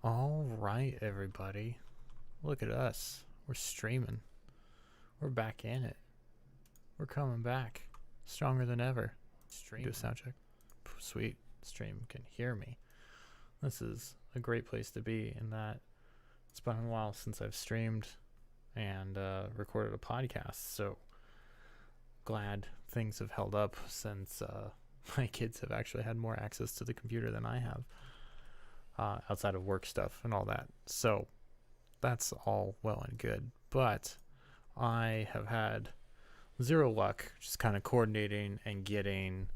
All right, everybody. Look at us. We're streaming. We're back in it. We're coming back. Stronger than ever. Do a sound check. Sweet. Stream can hear me. This is a great place to be in that it's been a while since I've streamed and recorded a podcast. So glad things have held up since my kids have actually had more access to the computer than I have. Outside of work stuff and all that. So that's all well and good. But I have had zero luck just kind of coordinating and getting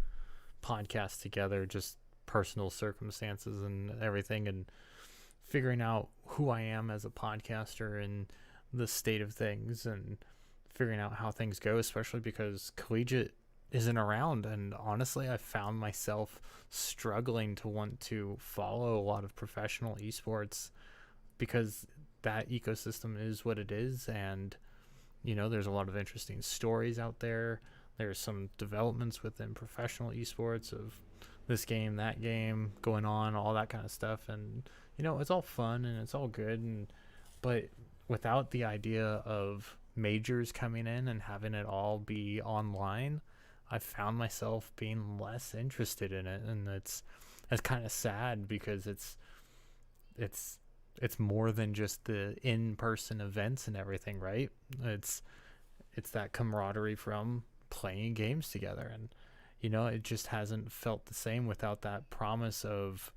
podcasts together, just personal circumstances and everything, and figuring out who I am as a podcaster and the state of things and figuring out how things go, especially because collegiate isn't around. And honestly, I found myself struggling to want to follow a lot of professional esports because that ecosystem is what it is. And there's a lot of interesting stories out there. There's some developments within professional esports of this game, that game going on, all that kind of stuff. And it's all fun and it's all good, but without the idea of majors coming in and having it all be online, I found myself being less interested in it, and it's kind of sad because it's more than just the in-person events and everything, right? It's that camaraderie from playing games together, and it just hasn't felt the same without that promise of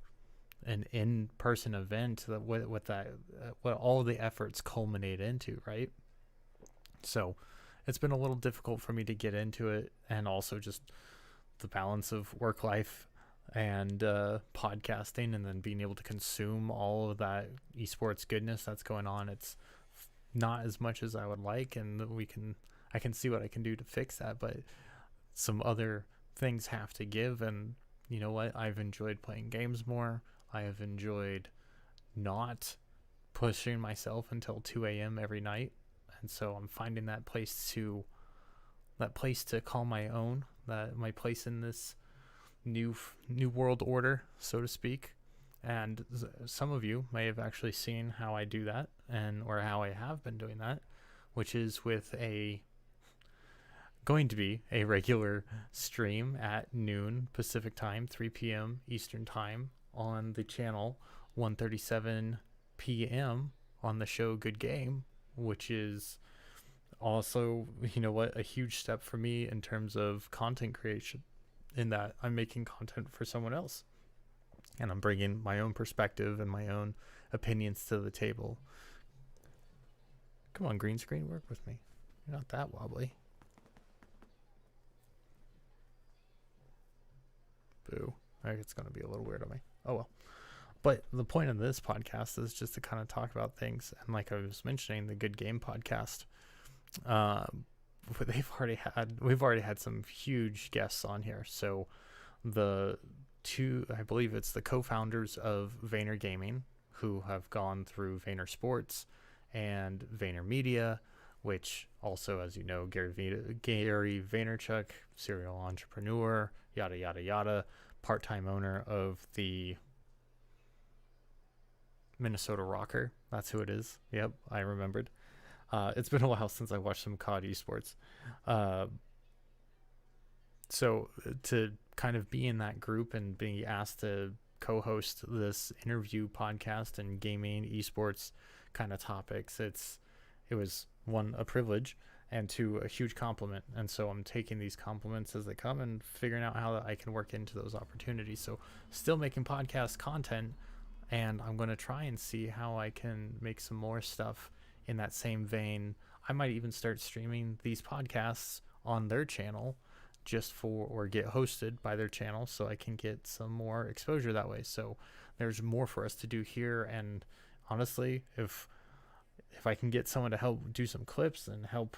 an in-person event that what all the efforts culminate into, right? So it's been a little difficult for me to get into it, and also just the balance of work life and podcasting, and then being able to consume all of that esports goodness that's going on. It's not as much as I would like, and I can see what I can do to fix that, but some other things have to give. And you know what? I've enjoyed playing games more. I have enjoyed not pushing myself until 2 a.m. every night. And so I'm finding that place to call my own, that my place in this new world order, so to speak. And some of you may have actually seen how I do that, or how I have been doing that, which is with going to be a regular stream at noon Pacific time, 3 p.m. Eastern time on the channel, 1:37 p.m. on the show Good Game, which is also, a huge step for me in terms of content creation, in that I'm making content for someone else and I'm bringing my own perspective and my own opinions to the table. Come on, green screen, work with me. You're not that wobbly. Boo. It's going to be a little weird on me. Oh well. But the point of this podcast is just to kind of talk about things. And like I was mentioning, the Good Game podcast, we've already had some huge guests on here. So I believe it's the co-founders of Vayner Gaming, who have gone through Vayner Sports and Vayner Media, which also, as you know, Gary Vaynerchuk, serial entrepreneur, yada, yada, yada, part-time owner of the Minnesota Rocker. That's who it is. Yep, I remembered. It's been a while since I watched some COD esports. So to kind of be in that group and being asked to co-host this interview podcast and gaming esports kind of topics, it was, one, a privilege, and two, a huge compliment. And so I'm taking these compliments as they come and figuring out how I can work into those opportunities. So still making podcast content, and I'm going to try and see how I can make some more stuff in that same vein. I might even start streaming these podcasts on their channel or get hosted by their channel, so I can get some more exposure that way. So there's more for us to do here. And honestly, if I can get someone to help do some clips and help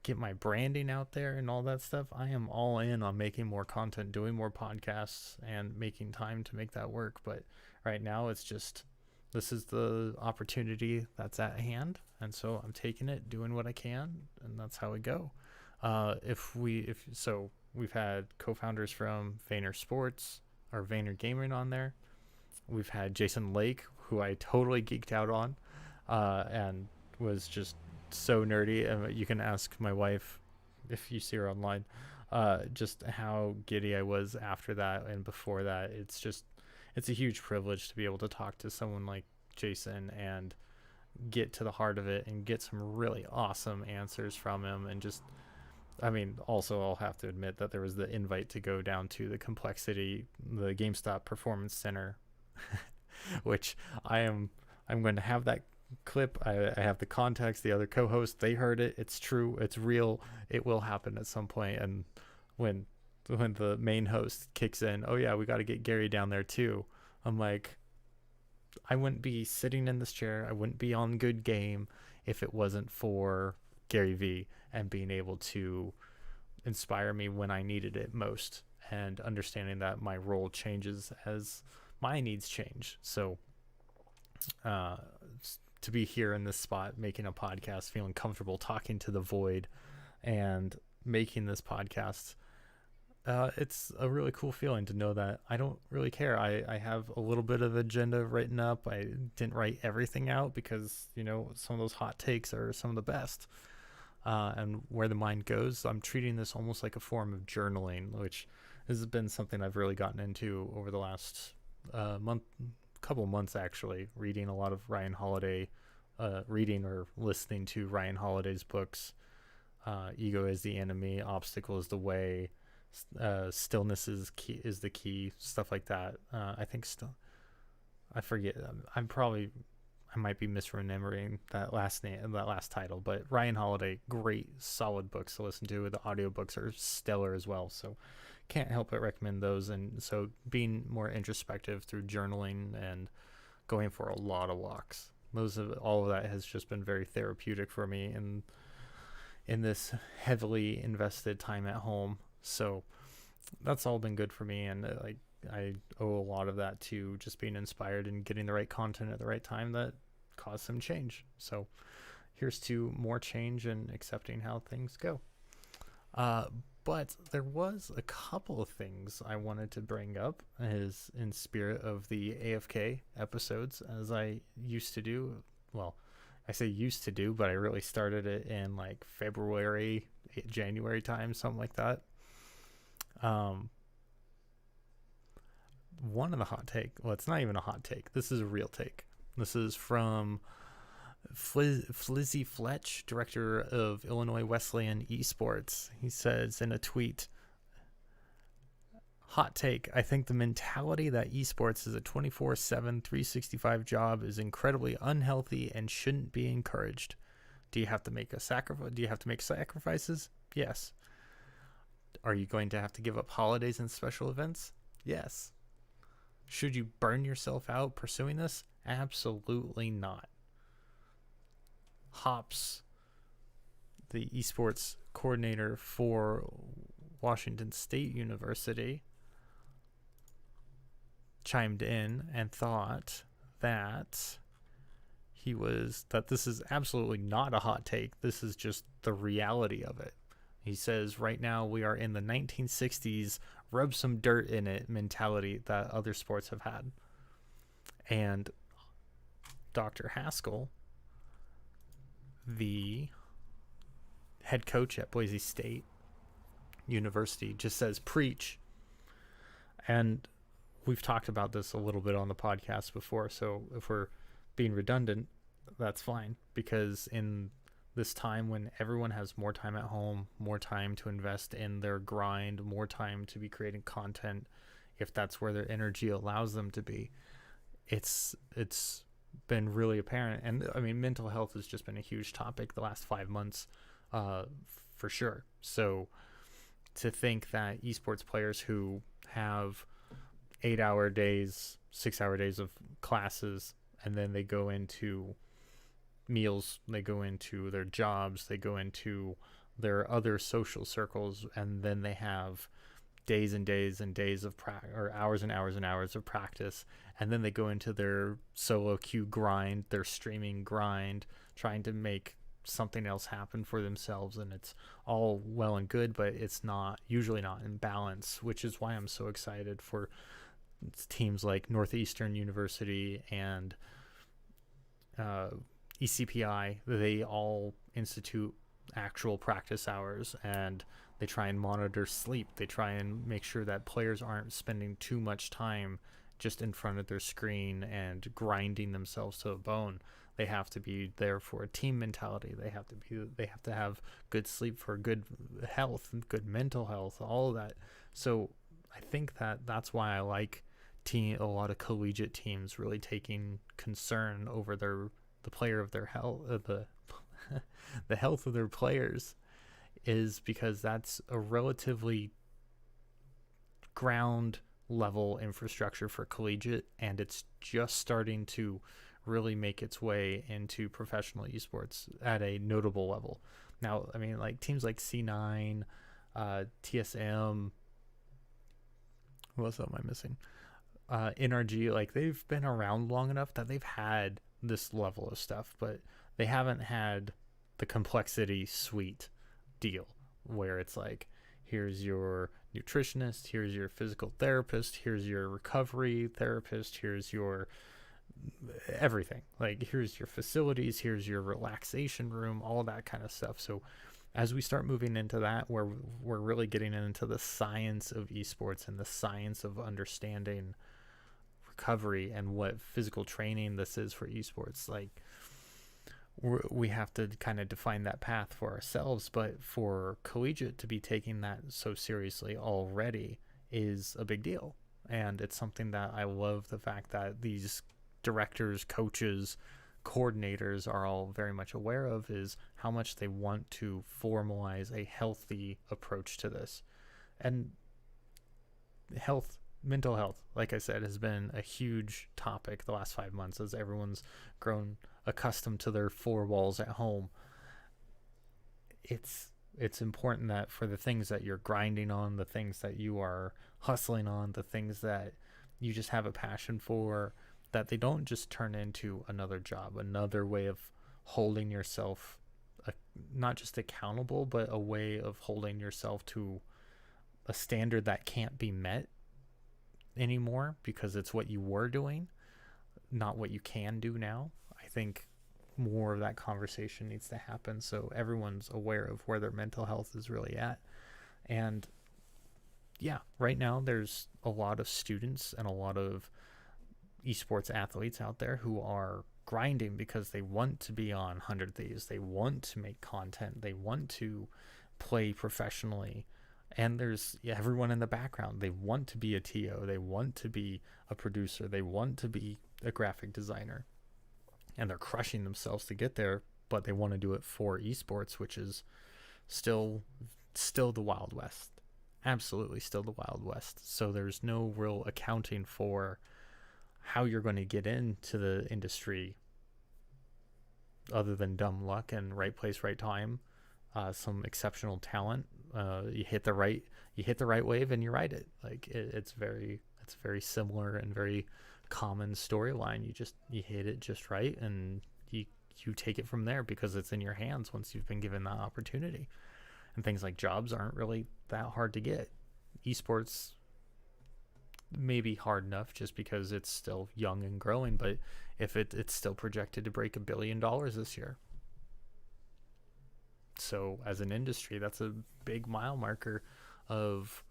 get my branding out there and all that stuff, I am all in on making more content, doing more podcasts, and making time to make that work. But right now, it's just, this is the opportunity that's at hand, and so I'm taking it, doing what I can, and that's how we go. We've had co-founders from Vayner Sports or Vayner Gaming on there. We've had Jason Lake, who I totally geeked out on, and was just so nerdy. You can ask my wife if you see her online, just how giddy I was after that and before that. It's a huge privilege to be able to talk to someone like Jason and get to the heart of it and get some really awesome answers from him. And just, I mean, also I'll have to admit that there was the invite to go down to the Complexity, the GameStop Performance Center, which I'm going to have that clip. I have the context. The other co-host, they heard it. It's true. It's real. It will happen at some point. And when the main host kicks in, oh yeah, we got to get Gary down there too. I'm like, I wouldn't be sitting in this chair. I wouldn't be on Good Game if it wasn't for Gary V and being able to inspire me when I needed it most, and understanding that my role changes as my needs change. So to be here in this spot, making a podcast, feeling comfortable talking to the void and making this podcast, it's a really cool feeling to know that I don't really care. I have a little bit of agenda written up. I didn't write everything out because, you know, some of those hot takes are some of the best. And where the mind goes, I'm treating this almost like a form of journaling, which has been something I've really gotten into over the last couple months, actually, reading a lot of Ryan Holiday, reading or listening to Ryan Holiday's books. Ego is the enemy, obstacle is the way, stillness is the key, stuff like that. I think I forget. I might be misremembering that last name, that last title, but Ryan Holiday, great, solid books to listen to. The audiobooks are stellar as well, so can't help but recommend those. And so being more introspective through journaling and going for a lot of walks, all of that has just been very therapeutic for me in this heavily invested time at home. So that's all been good for me, and I owe a lot of that to just being inspired and getting the right content at the right time that caused some change. So here's to more change and accepting how things go. But there was a couple of things I wanted to bring up as in spirit of the AFK episodes, as I used to do. Well, I say used to do, but I really started it in like February, January time, something like that. One of the hot take, well, it's not even a hot take. This is a real take. This is from Flizzy Fletch, director of Illinois Wesleyan Esports. He says in a tweet, hot take, I think the mentality that esports is a 24/7, 365 job is incredibly unhealthy and shouldn't be encouraged. Do you have to make a sacrifice? Do you have to make sacrifices? Yes. Are you going to have to give up holidays and special events? Yes. Should you burn yourself out pursuing this? Absolutely not. Hops, the esports coordinator for Washington State University, chimed in and thought that this is absolutely not a hot take. This is just the reality of it. He says right now we are in the 1960s rub some dirt in it mentality that other sports have had. And Dr. Haskell, the head coach at Boise State University, just says preach. And we've talked about this a little bit on the podcast before, so if we're being redundant, that's fine, because in this time when everyone has more time at home, more time to invest in their grind, more time to be creating content, if that's where their energy allows them to be, it's been really apparent. And I mean, mental health has just been a huge topic the last 5 months, for sure. So to think that esports players who have 8-hour days, 6-hour days of classes, and then they go into meals, they go into their jobs, they go into their other social circles, and then they have days and days and days of or hours and hours and hours of practice, and then they go into their solo queue grind, their streaming grind, trying to make something else happen for themselves. And it's all well and good, but it's usually not in balance, which is why I'm so excited for teams like Northeastern University and ECPI, they all institute actual practice hours, and they try and monitor sleep. They try and make sure that players aren't spending too much time just in front of their screen and grinding themselves to a bone. They have to be there for a team mentality. They have to have good sleep for good health and good mental health, all of that. So I think that's why I like a lot of collegiate teams really taking concern over the player of their health, the health of their players, is because that's a relatively ground level infrastructure for collegiate, and it's just starting to really make its way into professional esports at a notable level. Now, I mean, like teams like C9, TSM, what else am I missing? NRG, like they've been around long enough that they've had this level of stuff, but they haven't had the complexity suite deal where it's like, here's your nutritionist, here's your physical therapist, here's your recovery therapist, here's your everything, like here's your facilities, here's your relaxation room, all that kind of stuff. So as we start moving into that, where we're really getting into the science of esports and the science of understanding recovery and what physical training this is for esports, like we have to kind of define that path for ourselves. But for collegiate to be taking that so seriously already is a big deal, and it's something that I love, the fact that these directors, coaches, coordinators are all very much aware of, is how much they want to formalize a healthy approach to this. And mental health, like I said, has been a huge topic the last 5 months as everyone's grown accustomed to their four walls at home. It's important that for the things that you're grinding on, the things that you are hustling on, the things that you just have a passion for, that they don't just turn into another job, another way of holding yourself not just accountable, but a way of holding yourself to a standard that can't be met anymore because it's what you were doing, not what you can do now. I think more of that conversation needs to happen so everyone's aware of where their mental health is really at. And yeah, right now there's a lot of students and a lot of esports athletes out there who are grinding because they want to be on 100 Thieves, they want to make content, they want to play professionally. And there's everyone in the background. They want to be a TO, they want to be a producer, they want to be a graphic designer, and they're crushing themselves to get there, but they want to do it for esports, which is still the Wild West. Absolutely still the Wild West. So there's no real accounting for how you're going to get into the industry other than dumb luck and right place, right time, some exceptional talent. You hit the right wave and you ride it. Like it's very similar and very common storyline. You hit it just right and you take it from there because it's in your hands once you've been given that opportunity. And things like jobs aren't really that hard to get. Esports may be hard enough just because it's still young and growing, but if it's still projected to break $1 billion this year. So as an industry, that's a big mile marker of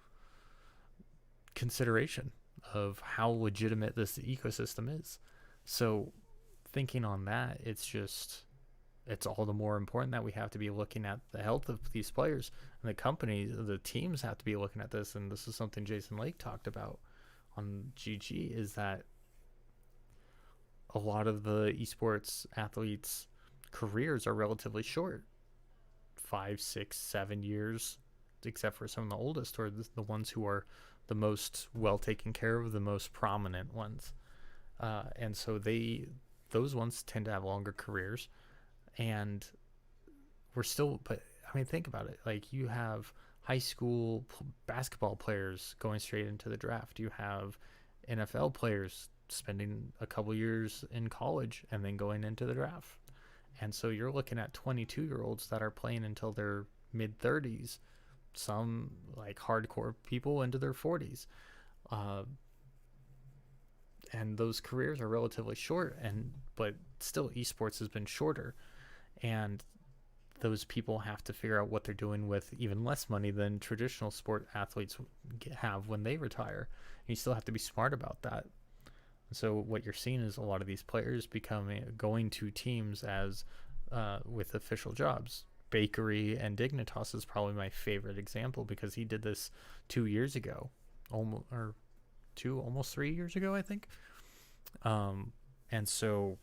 consideration of how legitimate this ecosystem is. So thinking on that, it's all the more important that we have to be looking at the health of these players, and the companies, the teams have to be looking at this. And this is something Jason Lake talked about on GG, is that a lot of the esports athletes' careers are relatively short, 5, 6, 7 years, except for some of the oldest, or the ones who are the most well taken care of, the most prominent ones. And so those ones tend to have longer careers. And but I mean, think about it. Like, you have high school basketball players going straight into the draft. You have NFL players spending a couple years in college and then going into the draft. And so you're looking at 22-year-olds that are playing until their mid-30s, some like hardcore people into their 40s. and those careers are relatively short, but still esports has been shorter, and those people have to figure out what they're doing with even less money than traditional sport athletes have when they retire. And you still have to be smart about that. So what you're seeing is a lot of these players going to teams as with official jobs. Bakery and Dignitas is probably my favorite example, because he did this 2 years ago, almost 3 years ago, I think. And so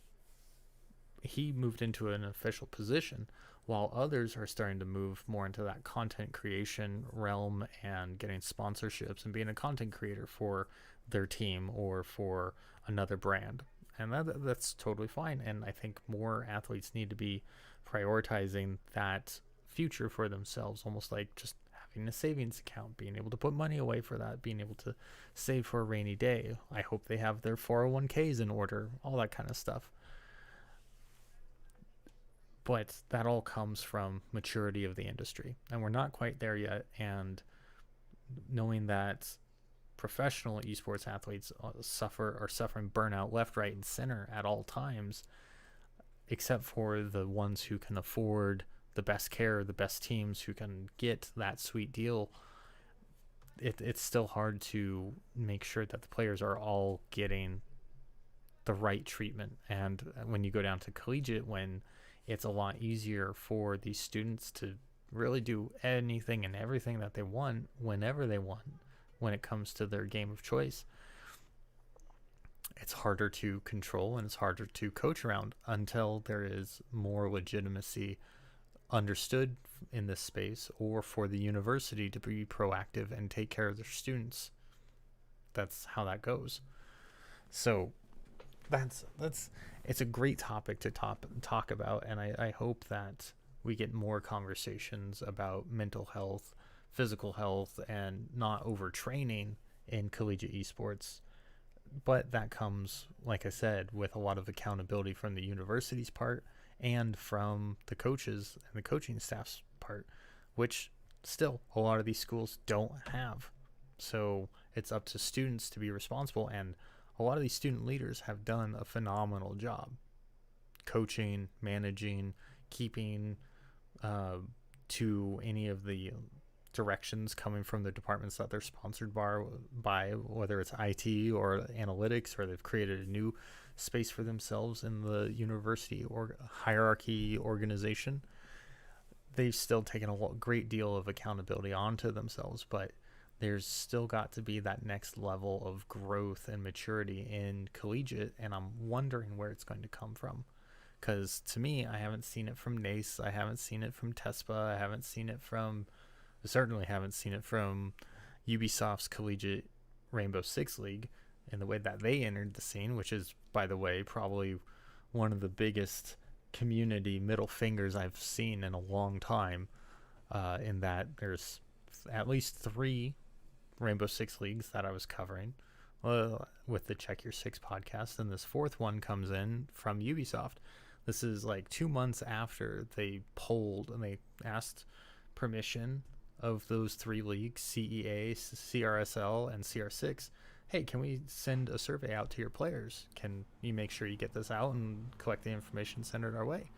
he moved into an official position, while others are starting to move more into that content creation realm and getting sponsorships and being a content creator for their team or for another brand. And that's totally fine. And I think more athletes need to be prioritizing that future for themselves, almost like just having a savings account, being able to put money away for that, being able to save for a rainy day. I hope they have their 401ks in order, all that kind of stuff. But that all comes from maturity of the industry, and we're not quite there yet. And knowing that professional esports athletes are suffering burnout left, right, and center at all times, except for the ones who can afford the best care, the best teams who can get that sweet deal, it's still hard to make sure that the players are all getting the right treatment. And when you go down to collegiate, when it's a lot easier for these students to really do anything and everything that they want whenever they want when it comes to their game of choice, it's harder to control and it's harder to coach around until there is more legitimacy understood in this space, or for the university to be proactive and take care of their students. That's how that goes. So it's a great topic to talk about, and I hope that we get more conversations about mental health, physical health, and not overtraining in collegiate esports. But that comes, like I said, with a lot of accountability from the university's part and from the coaches and the coaching staff's part, which still a lot of these schools don't have. So it's up to students to be responsible, and a lot of these student leaders have done a phenomenal job coaching, managing, keeping to any of the directions coming from the departments that they're sponsored by, whether it's IT or analytics, or they've created a new space for themselves in the university or hierarchy organization. They've still taken a great deal of accountability onto themselves, but there's still got to be that next level of growth and maturity in collegiate, and I'm wondering where it's going to come from. Because to me, I haven't seen it from NACE, I haven't seen it from TESPA, certainly haven't seen it from Ubisoft's Collegiate Rainbow Six League in the way that they entered the scene, which is, by the way, probably one of the biggest community middle fingers I've seen in a long time, in that there's at least 3 Rainbow Six leagues that I was covering with the Check Your Six podcast, and this 4th one comes in from Ubisoft. This is like 2 months after they polled and they asked permission of those 3 leagues, CEA, CRSL, and CR6. Hey, can we send a survey out to your players? Can you make sure you get this out and collect the information, send it our way?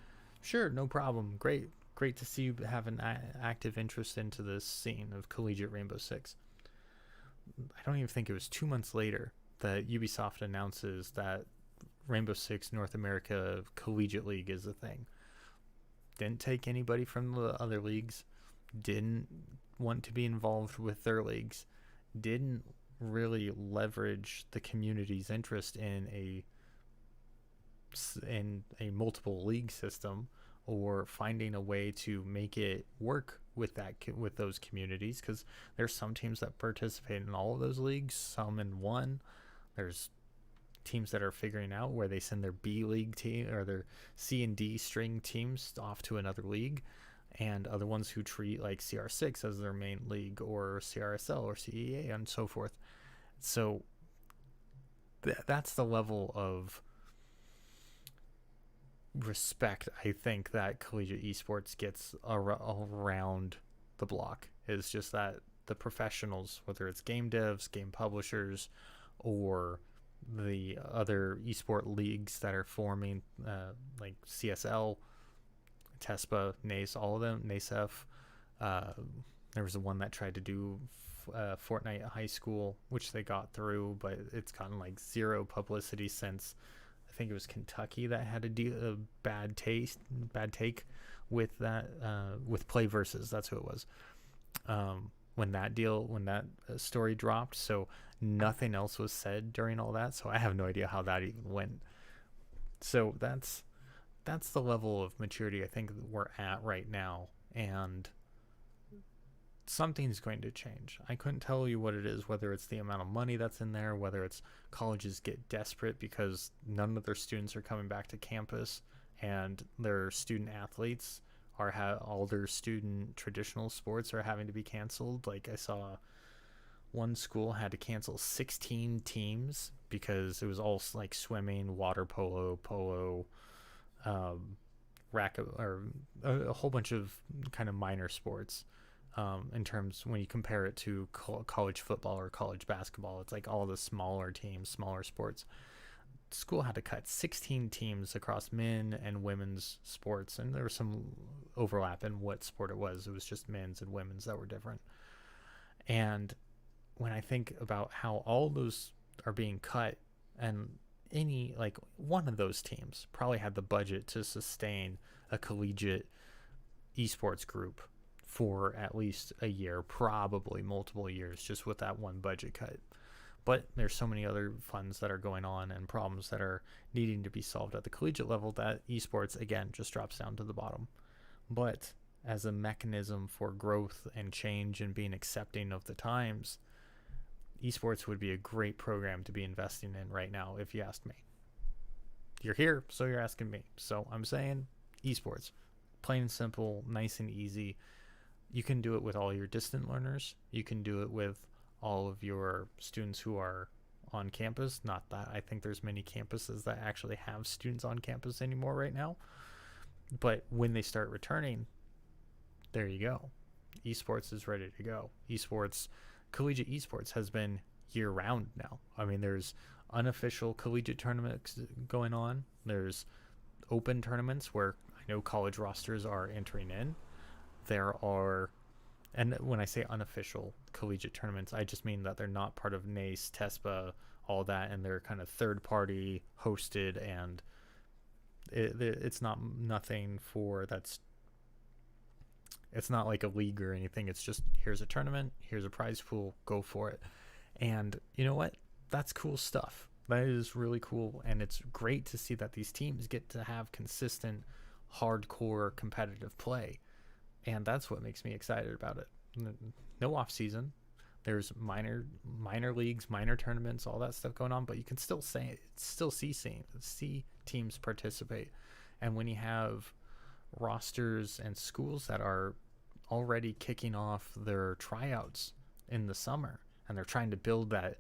Sure, no problem. Great to see you have an active interest into this scene of collegiate Rainbow Six. I don't even think it was 2 months later that Ubisoft announces that Rainbow Six North America Collegiate League is a thing. Didn't take anybody from the other leagues, didn't want to be involved with their leagues, didn't really leverage the community's interest in a multiple league system, or finding a way to make it work with those communities, because there's some teams that participate in all of those leagues, some in one. There's teams that are figuring out where they send their B league team or their C and D string teams off to another league, and other ones who treat like CR6 as their main league, or CRSL or CEA, and so forth. So that's the level of respect I think that collegiate esports gets around the block. Is just that the professionals, whether it's game devs, game publishers, or the other esport leagues that are forming, like CSL, TESPA, NACE, all of them, NACEF. Uh, there was the one that tried to do Fortnite High School, which they got through, but it's gotten like zero publicity since. I think it was Kentucky that had a bad take with that, with Play Versus. That's who it was. When that story dropped, so nothing else was said during all that. So I have no idea how that even went. So that's the level of maturity I think we're at right now, and something's going to change. I couldn't tell you what it is, whether it's the amount of money that's in there, whether it's colleges get desperate because none of their students are coming back to campus and their student athletes are all their student traditional sports are having to be canceled. Like I saw one school had to cancel 16 teams because it was all like swimming, water polo, racket, or a whole bunch of kind of minor sports. In terms when you compare it to college football or college basketball, it's like all the smaller teams, smaller sports. School had to cut 16 teams across men and women's sports, and there was some overlap in what sport it was. It was just men's and women's that were different. And when I think about how all those are being cut, and any like one of those teams probably had the budget to sustain a collegiate esports group for at least a year, probably multiple years, just with that one budget cut. But there's so many other funds that are going on and problems that are needing to be solved at the collegiate level that esports, again, just drops down to the bottom. But as a mechanism for growth and change and being accepting of the times, esports would be a great program to be investing in right now, if you asked me. You're here, so you're asking me. So I'm saying esports. Plain and simple, nice and easy. You can do it with all your distant learners. You can do it with all of your students who are on campus. Not that I think there's many campuses that actually have students on campus anymore right now. But when they start returning, there you go. Esports is ready to go. Collegiate esports has been year-round now. I mean, there's unofficial collegiate tournaments going on. There's open tournaments where I know college rosters are entering in. There are, and when I say unofficial collegiate tournaments, I just mean that they're not part of NACE, TESPA, all that, and they're kind of third-party hosted, and it's not nothing for that's. It's not like a league or anything. It's just, here's a tournament, here's a prize pool, go for it. And you know what? That's cool stuff. That is really cool, and it's great to see that these teams get to have consistent, hardcore competitive play. And that's what makes me excited about it. No off season. There's minor leagues, minor tournaments, all that stuff going on, but you can still see teams participate. And when you have rosters and schools that are already kicking off their tryouts in the summer, and they're trying to build that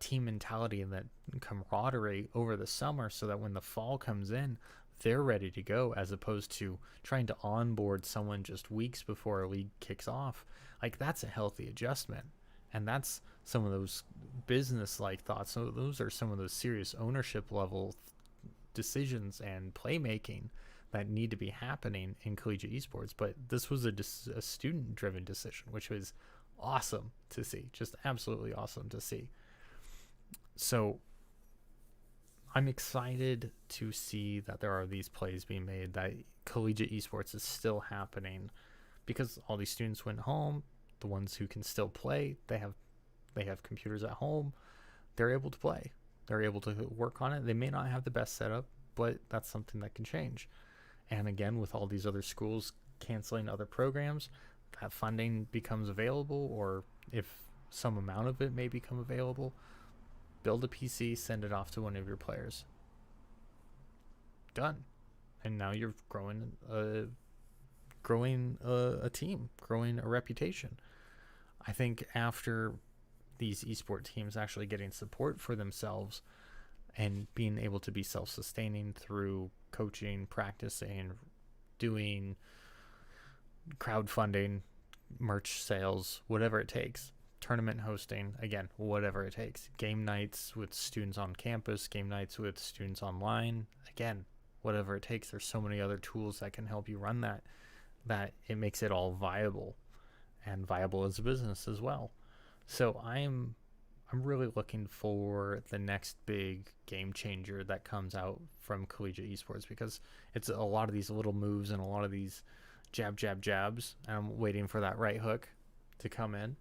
team mentality and that camaraderie over the summer, so that when the fall comes in, they're ready to go, as opposed to trying to onboard someone just weeks before a league kicks off. Like, that's a healthy adjustment, and that's some of those business-like thoughts. So those are some of those serious ownership level decisions and playmaking that need to be happening in collegiate esports. But this was a student-driven decision, which was awesome to see, just absolutely awesome to see. So I'm excited to see that there are these plays being made, that collegiate esports is still happening, because all these students went home. The ones who can still play, they have computers at home. They're able to play. They're able to work on it. They may not have the best setup, but that's something that can change. And again, with all these other schools canceling other programs, that funding becomes available, or if some amount of it may become available, build a PC, send it off to one of your players. Done. And now you're growing a team, growing a reputation. I think after these esport teams actually getting support for themselves and being able to be self-sustaining through coaching, practicing, doing crowdfunding, merch sales, whatever it takes, tournament hosting, again, whatever it takes. Game nights with students on campus, game nights with students online, again, whatever it takes. There's so many other tools that can help you run that it makes it all viable, and viable as a business as well. So I'm really looking for the next big game changer that comes out from collegiate esports, because it's a lot of these little moves and a lot of these jabs, and I'm waiting for that right hook to come in,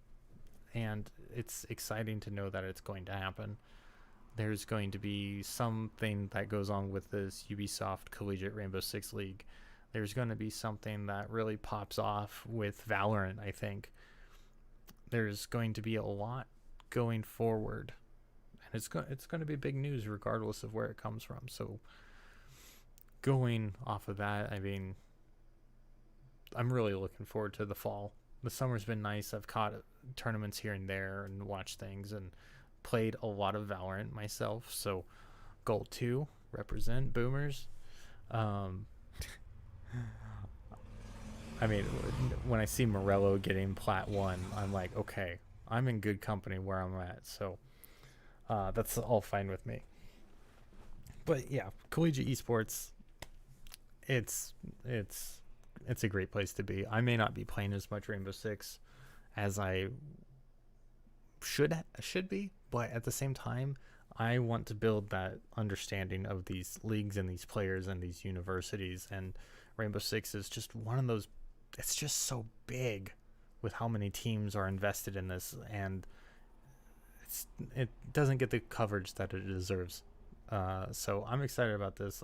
and it's exciting to know that it's going to happen. There's going to be something that goes on with this Ubisoft Collegiate Rainbow Six League. There's going to be something that really pops off with Valorant, I think. There's going to be a lot going forward, and it's going to be big news regardless of where it comes from. So going off of that, I mean, I'm really looking forward to the fall. The summer's been nice. I've caught tournaments here and there and watched things and played a lot of Valorant myself. So Gold 2, represent boomers. I mean, when I see Morello getting Plat 1, I'm like, okay, I'm in good company where I'm at. So that's all fine with me. But yeah, collegiate esports, it's a great place to be. I may not be playing as much Rainbow Six as I should be, but at the same time, I want to build that understanding of these leagues and these players and these universities, and Rainbow Six is just one of those. It's just so big with how many teams are invested in this, and it doesn't get the coverage that it deserves. So I'm excited about this.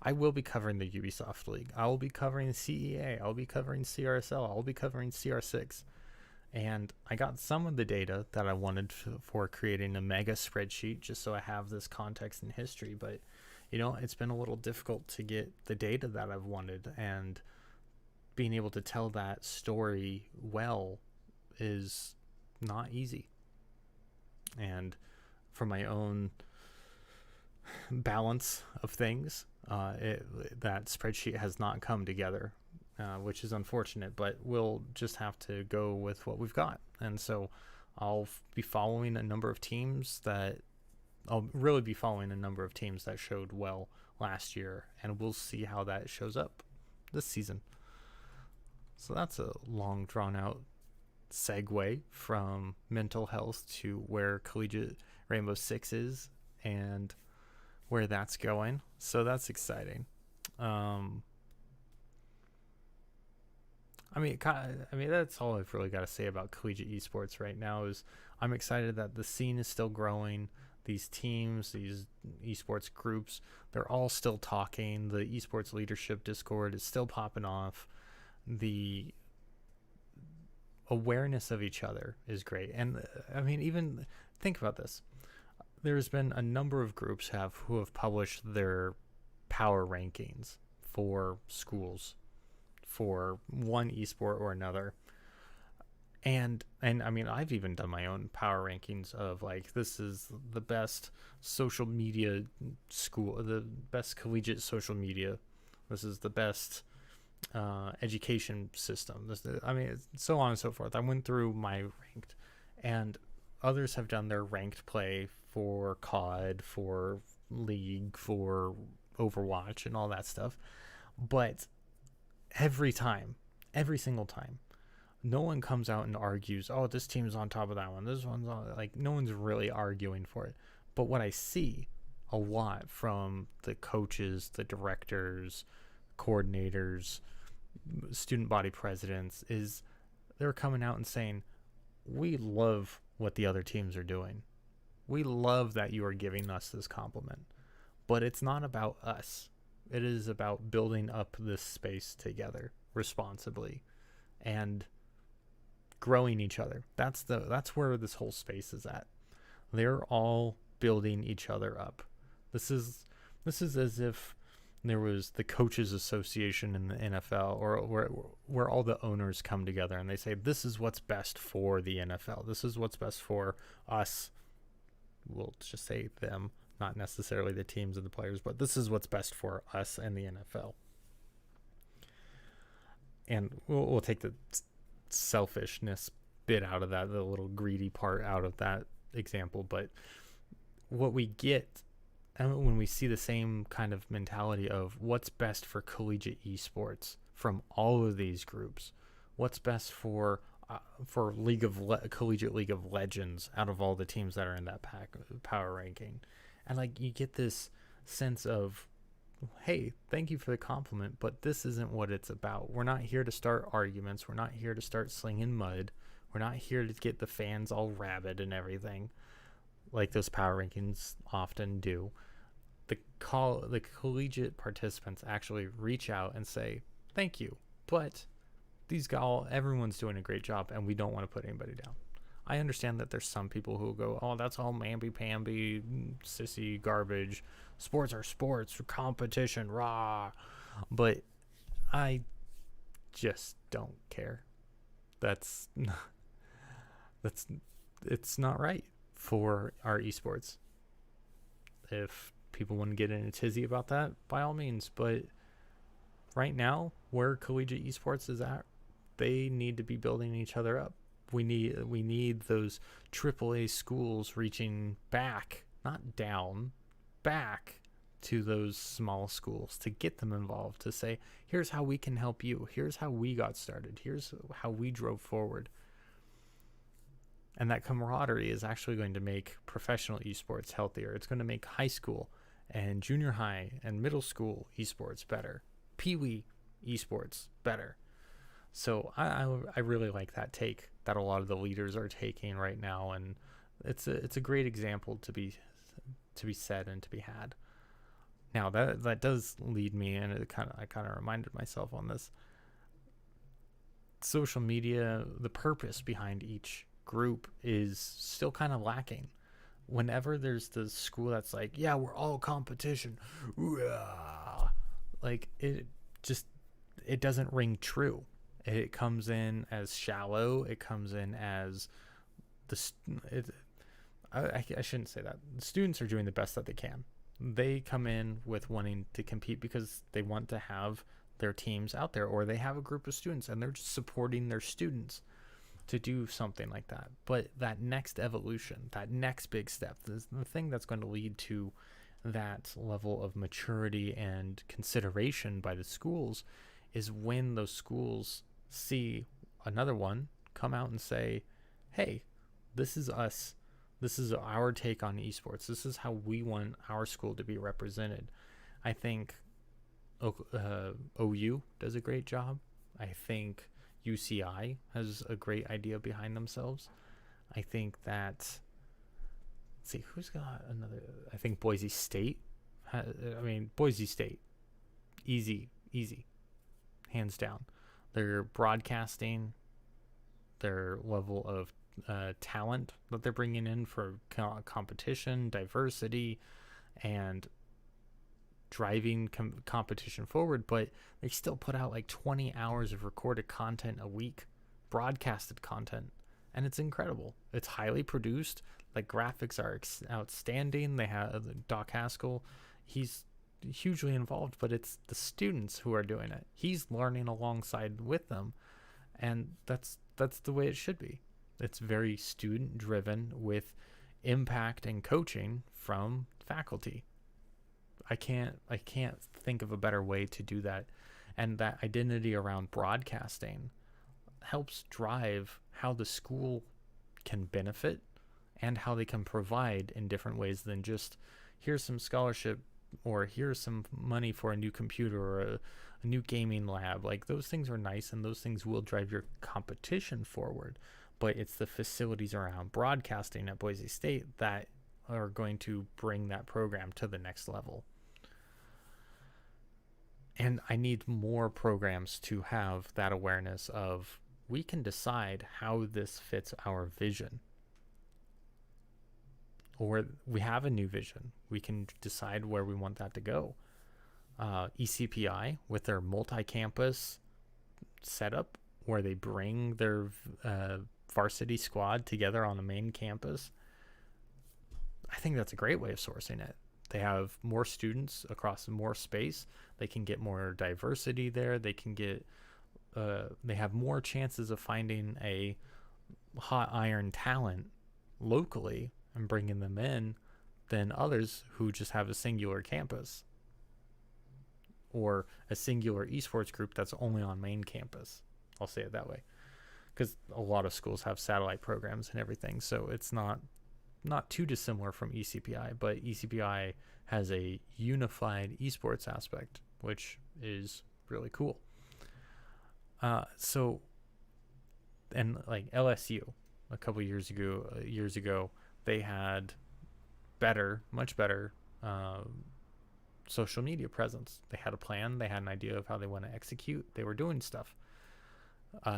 I will be covering the Ubisoft League. I will be covering CEA. I'll be covering CRSL. I'll be covering CR6. And I got some of the data that I wanted for creating a mega spreadsheet, just so I have this context and history. But, it's been a little difficult to get the data that I've wanted, and being able to tell that story well is not easy. And for my own balance of things, that spreadsheet has not come together, which is unfortunate, but we'll just have to go with what we've got. And so I'll be following a number of teams that showed well last year, and we'll see how that shows up this season. So that's a long drawn out segue from mental health to where collegiate Rainbow Six is and where that's going. So that's exciting. I mean, that's all I've really got to say about collegiate esports right now. Is I'm excited that the scene is still growing. These teams, these esports groups, they're all still talking. The esports leadership Discord is still popping off. The awareness of each other is great. And I mean, even think about this. There's been a number of groups who have published their power rankings for schools for one esport or another. And I mean, I've even done my own power rankings of like, this is the best social media school, the best collegiate social media. This is the best education system. I mean, so on and so forth. I went through my ranked, and others have done their ranked play for COD, for League, for Overwatch, and all that stuff. But every single time, no one comes out and argues, oh, this team's on top of that one, this one's on, like, no one's really arguing for it. But what I see a lot from the coaches, the directors, coordinators, student body presidents is they're coming out and saying, we love what the other teams are doing. We love that you are giving us this compliment. But it's not about us. It is about building up this space together responsibly and growing each other. That's where this whole space is at. They're all building each other up. This is as if there was the coaches association in the NFL, or where all the owners come together and they say, this is what's best for the NFL. This is what's best for us. We'll just say them, not necessarily the teams and the players, but this is what's best for us and the NFL. And we'll take the selfishness bit out of that, the little greedy part out of that example. But what we get when we see the same kind of mentality of what's best for collegiate esports from all of these groups, what's best for collegiate League of Legends out of all the teams that are in that power ranking, and like you get this sense of, hey, thank you for the compliment, but this isn't what it's about. We're not here to start arguments. We're not here to start slinging mud. We're not here to get the fans all rabid and everything like those power rankings often do. The collegiate participants actually reach out and say, thank you, but everyone's doing a great job and we don't want to put anybody down. I understand that there's some people who go, oh, that's all mamby-pamby, sissy garbage. Sports are sports, competition, rah. But I just don't care. It's not right for our esports. If people want to get in a tizzy about that, by all means. But right now, where collegiate esports is at, they need to be building each other up. We need those AAA schools reaching back, not down, back to those small schools to get them involved, to say, here's how we can help you. Here's how we got started. Here's how we drove forward. And that camaraderie is actually going to make professional esports healthier. It's going to make high school and junior high and middle school esports better. Pee-wee esports better. So I really like that take that a lot of the leaders are taking right now, and it's a great example to be said and to be had. Now that does lead me, and I kind of reminded myself on this. Social media, the purpose behind each group is still kind of lacking. Whenever there's the school that's like, yeah, we're all competition, like it doesn't ring true. It comes in as shallow. It comes in as I shouldn't say that. The students are doing the best that they can. They come in with wanting to compete because they want to have their teams out there, or they have a group of students and they're just supporting their students to do something like that. But that next evolution, that next big step, the thing that's going to lead to that level of maturity and consideration by the schools is when those schools see another one come out and say, hey, this is us. This is our take on esports. This is how we want our school to be represented. I think OU does a great job. I think UCI has a great idea behind themselves. I think that, let's see, who's got another? I think Boise State. Boise State, easy, hands down. Their broadcasting, their level of talent that they're bringing in for competition, diversity, and driving competition forward, but they still put out like 20 hours of recorded content a week, broadcasted content, and it's incredible. It's highly produced. Like, graphics are outstanding. They have Doc Haskell. He's hugely involved, but it's the students who are doing it. He's learning alongside with them, and that's the way it should be. It's very student driven with impact and coaching from faculty. I can't think of a better way to do that. And that identity around broadcasting helps drive how the school can benefit and how they can provide in different ways than just, here's some scholarship or here's some money for a new computer or a new gaming lab. Like, those things are nice and those things will drive your competition forward. But it's the facilities around broadcasting at Boise State that are going to bring that program to the next level. And I need more programs to have that awareness of, we can decide how this fits our vision. Or we have a new vision. We can decide where we want that to go. ECPI, with their multi-campus setup, where they bring their varsity squad together on the main campus, I think that's a great way of sourcing it. They have more students across more space. They can get more diversity there. They can get, they have more chances of finding a hot iron talent locally and bringing them in than others who just have a singular campus or a singular esports group that's only on main campus. I'll say it that way, because a lot of schools have satellite programs and everything, so it's not too dissimilar from ECPI, but ECPI has a unified esports aspect, which is really cool. So, and like LSU, a couple years ago, they had much better social media presence. They had a plan. They had an idea of how they want to execute. They were doing stuff.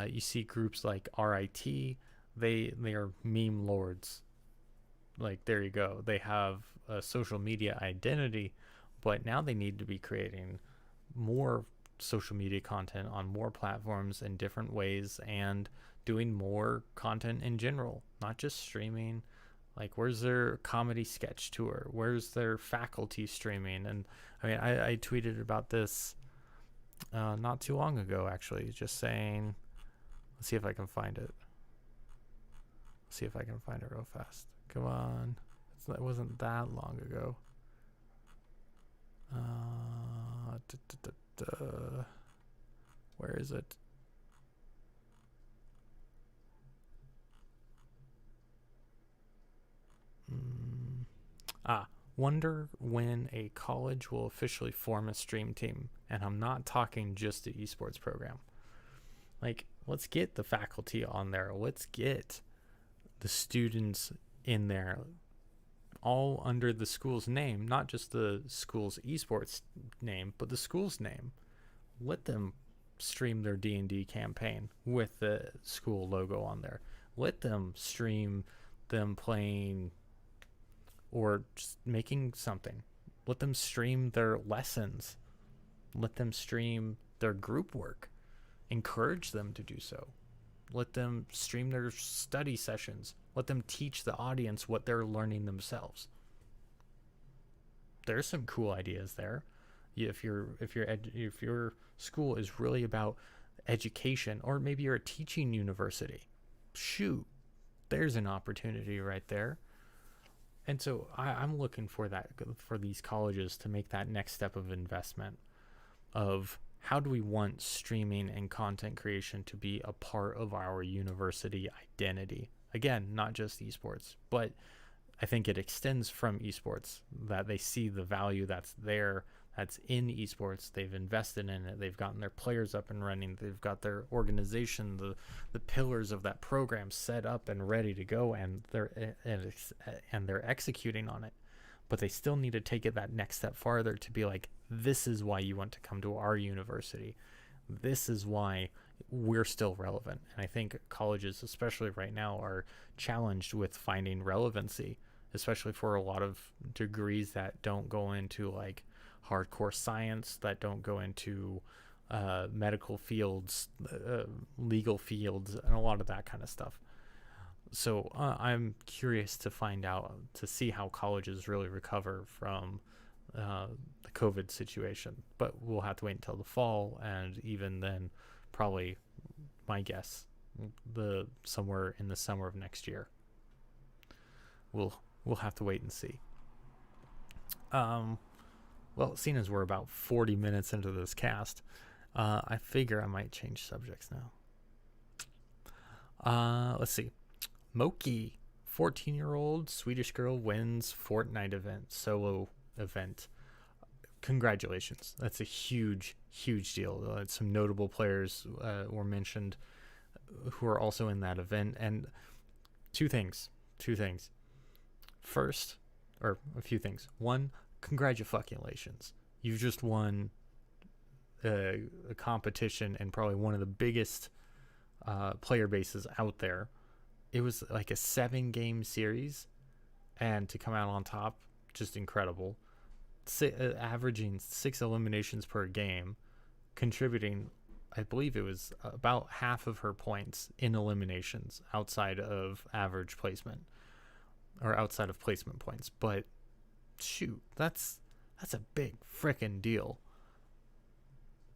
You see groups like RIT. They are meme lords. Like, there you go. They have a social media identity, but now they need to be creating more social media content on more platforms in different ways and doing more content in general, not just streaming. Like, where's their comedy sketch tour? Where's their faculty streaming? And I mean, I tweeted about this not too long ago, actually, just saying, let's see if I can find it. Real fast. Come on. It wasn't that long ago. Where is it? Wonder when a college will officially form a stream team. And I'm not talking just the esports program. Like, let's get the faculty on there. Let's get the students in there, all under the school's name, not just the school's esports name, but the school's name. Let them stream their D&D campaign with the school logo on there. Let them stream them playing or just making something. Let them stream their lessons. Let them stream their group work. Encourage them to do so. Let them stream their study sessions. Let them teach the audience what they're learning themselves. There's some cool ideas there. If your school is really about education, or maybe you're a teaching university, shoot, there's an opportunity right there. And so I'm looking for these colleges to make that next step of investment of, how do we want streaming and content creation to be a part of our university identity? Again, not just esports, but I think it extends from esports, that they see the value that's there, that's in esports. They've invested in it. They've gotten their players up and running. They've got their organization, the pillars of that program set up and ready to go, and they're executing on it. But they still need to take it that next step farther to be like, this is why you want to come to our university. This is why we're still relevant. And I think colleges, especially right now, are challenged with finding relevancy, especially for a lot of degrees that don't go into like hardcore science, that don't go into medical fields, legal fields, and a lot of that kind of stuff. So I'm curious to find out, to see how colleges really recover from the COVID situation. But we'll have to wait until the fall, and even then, probably, my guess, somewhere in the summer of next year. We'll have to wait and see. Well, seeing as we're about 40 minutes into this cast, I figure I might change subjects now. Let's see. Moki, 14-year-old Swedish girl, wins Fortnite solo event. Congratulations. That's a huge, huge deal. Some notable players were mentioned who are also in that event. And two things. First, or a few things. One, congratulations. You've just won a competition and probably one of the biggest player bases out there. It was like a 7-game series, and to come out on top, just incredible. Averaging 6 eliminations per game, contributing, I believe it was about half of her points in eliminations outside of average placement, or outside of placement points. But shoot, that's a big frickin' deal.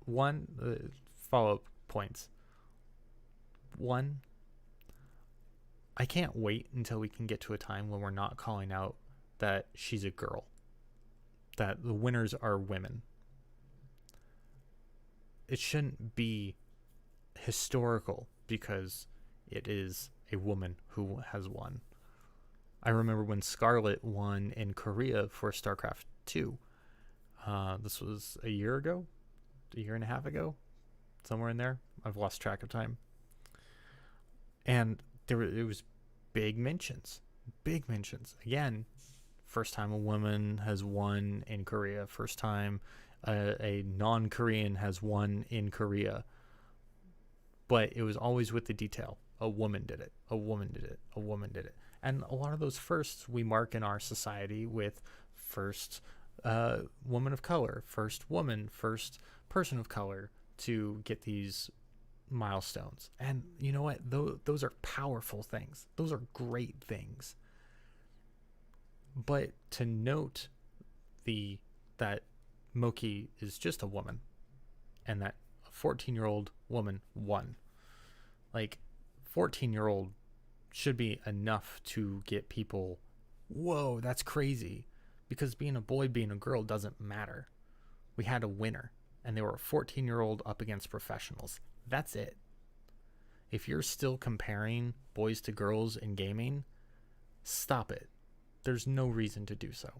One, follow-up points. One, I can't wait until we can get to a time when we're not calling out that she's a girl, that the winners are women. It shouldn't be historical because it is a woman who has won. I remember when Scarlett won in Korea for StarCraft 2. This was a year and a half ago, somewhere in there. I've lost track of time. And it was big mentions. Again, first time a woman has won in Korea. First time a non-Korean has won in Korea. But it was always with the detail. A woman did it. A woman did it. A woman did it. And a lot of those firsts we mark in our society with first woman of color, first woman, first person of color to get these milestones. And you know what? Those are powerful things. Those are great things. But to note that Moki is just a woman and that a 14-year-old woman won. Like, 14-year-old should be enough to get people, whoa, that's crazy. Because being a boy, being a girl doesn't matter. We had a winner, and they were a 14-year-old up against professionals. That's it. If you're still comparing boys to girls in gaming, stop it. There's no reason to do so.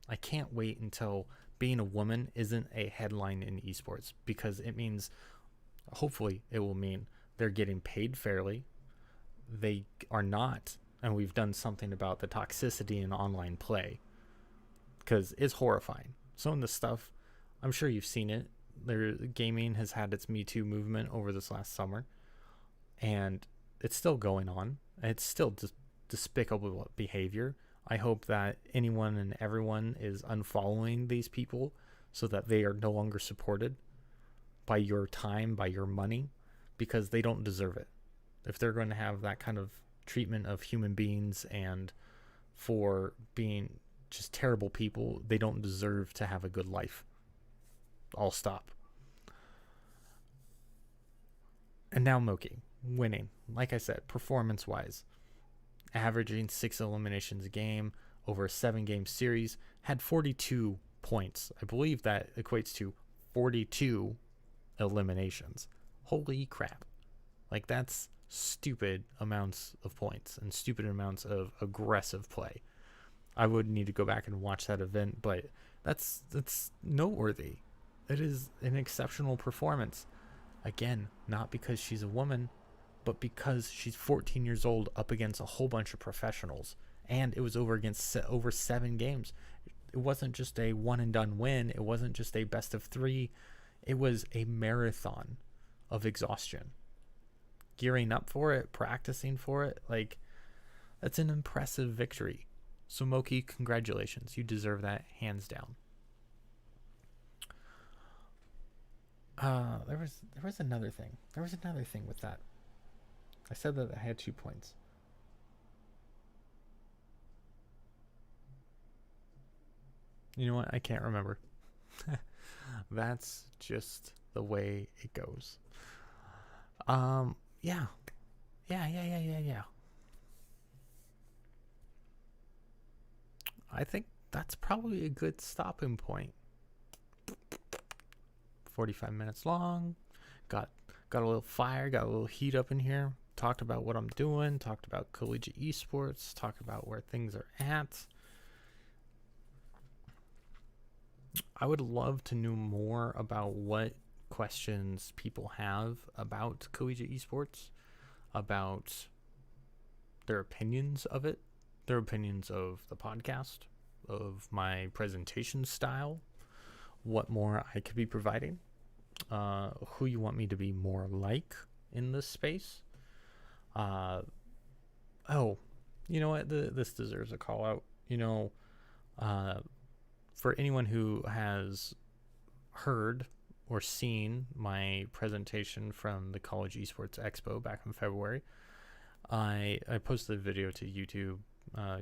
I can't wait until being a woman isn't a headline in esports, because it means, hopefully it will mean they're getting paid fairly. They are not, and we've done something about the toxicity in online play, because it's horrifying. Some of the stuff, I'm sure you've seen it. Gaming has had its Me Too movement over this last summer, and it's still going on. It's still despicable behavior. I hope that anyone and everyone is unfollowing these people so that they are no longer supported by your time, by your money, because they don't deserve it. If they're going to have that kind of treatment of human beings and for being just terrible people, they don't deserve to have a good life. I'll stop. And now Moki winning. Like I said, performance-wise, averaging 6 eliminations a game over a 7-game series, had 42 points. I believe that equates to 42 eliminations. Holy crap. Like, that's stupid amounts of points and stupid amounts of aggressive play. I would need to go back and watch that event, but that's noteworthy. It is an exceptional performance. Again, not because she's a woman, but because she's 14 years old up against a whole bunch of professionals. And it was over 7 games. It wasn't just a one and done win. It wasn't just a best of 3. It was a marathon of exhaustion. Gearing up for it, practicing for it. Like, that's an impressive victory. So Moki, congratulations. You deserve that hands down. There was another thing. There was another thing with that. I said that I had 2 points. You know what? I can't remember. That's just the way it goes. Yeah. I think that's probably a good stopping point. 45 minutes long. Got a little fire, got a little heat up in here. Talked about what I'm doing, talked about collegiate esports, talked about where things are at. I would love to know more about what questions people have about collegiate esports, about their opinions of it, their opinions of the podcast, of my presentation style, what more I could be providing, who you want me to be more like in this space. Oh, you know what? This deserves a call out. You know, for anyone who has heard or seen my presentation from the College Esports Expo back in February, I posted a video to YouTube.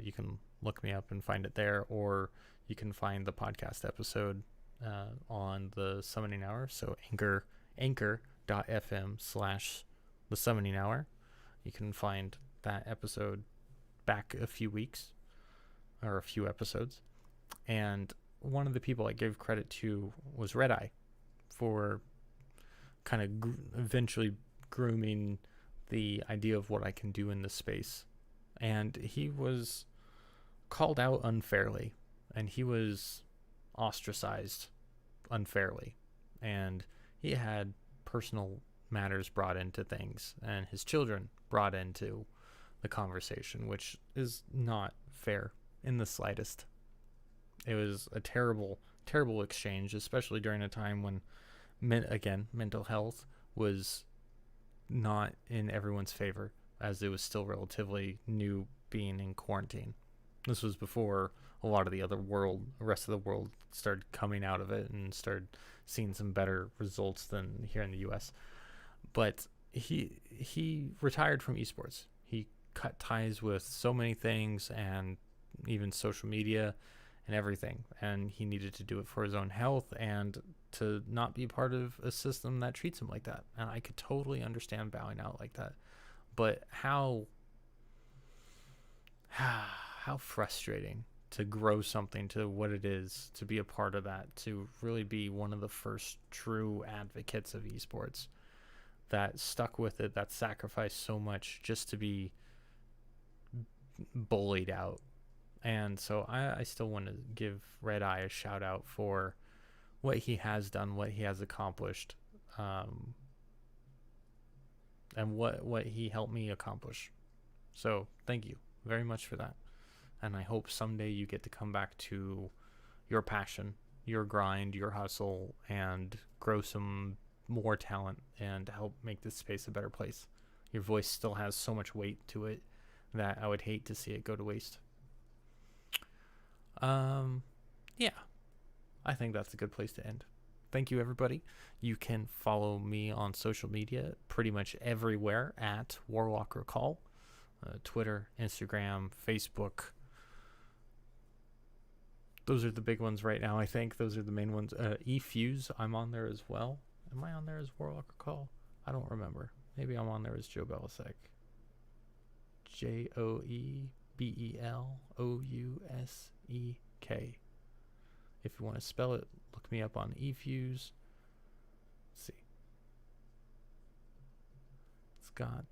You can look me up and find it there, or you can find the podcast episode on the Summoning Hour. So anchor.fm/the Summoning Hour. You can find that episode back a few weeks or a few episodes, and one of the people I gave credit to was Red Eye for kind of eventually grooming the idea of what I can do in this space. And he was called out unfairly, and he was ostracized unfairly, and he had personal matters brought into things, and his children brought into the conversation, which is not fair in the slightest. It was a terrible exchange, especially during a time when mental health was not in everyone's favor, as it was still relatively new being in quarantine. This was before a lot of the rest of the world started coming out of it and started seeing some better results than here in the US. But he retired from esports. He cut ties with so many things, and even social media and everything, and he needed to do it for his own health and to not be part of a system that treats him like that. And I could totally understand bowing out like that, but how frustrating to grow something to what it is, to be a part of that, to really be one of the first true advocates of esports that stuck with it, that sacrificed so much just to be bullied out. And so I still want to give Red Eye a shout out for what he has done, what he has accomplished, and what he helped me accomplish. So thank you very much for that. And I hope someday you get to come back to your passion, your grind, your hustle, and grow some more talent and help make this space a better place. Your voice still has so much weight to it that I would hate to see it go to waste. Yeah, I think that's a good place to end. Thank you, everybody. You can follow me on social media pretty much everywhere at Warlock Recall. Twitter, Instagram, Facebook. Those are the big ones right now, I think. Those are the main ones. eFuse, I'm on there as well. Am I on there as Warlock Recall? I don't remember. Maybe I'm on there as Joe Belisek. JoeBelousek. If you want to spell it, look me up on eFuse. Let's see. It's got...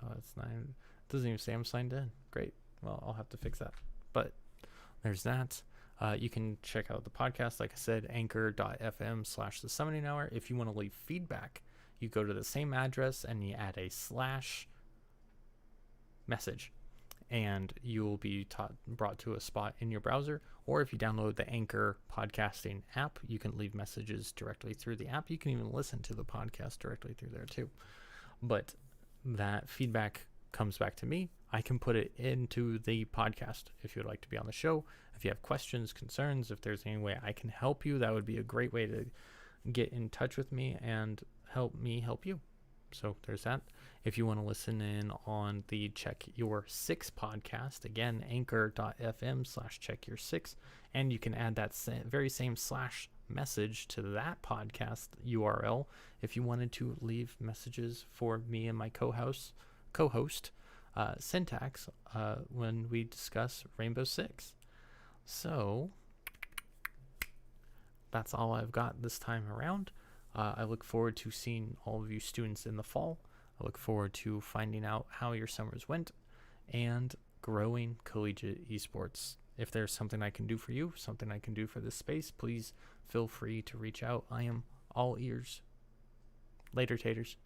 Oh, it's not... It doesn't even say I'm signed in. Great. Well, I'll have to fix that. But there's that. You can check out the podcast, like I said, anchor.fm/the summoning hour. If you want to leave feedback, you go to the same address and you add a /message, and you will be brought to a spot in your browser. Or if you download the Anchor podcasting app, you can leave messages directly through the app. You can even listen to the podcast directly through there too. But that feedback comes back to me. I can put it into the podcast. If you would like to be on the show, if you have questions, concerns, if there's any way I can help you, that would be a great way to get in touch with me and help me help you. So there's that. If you want to listen in on the Check Your 6 podcast, again, anchor.fm/checkyour6, and you can add that very same /message to that podcast URL if you wanted to leave messages for me and my co-host Syntax when we discuss Rainbow Six. So that's all I've got this time around. I look forward to seeing all of you students in the fall. I look forward to finding out how your summers went and growing collegiate esports. If there's something I can do for you, something I can do for this space, please feel free to reach out. I am all ears. Later, taters.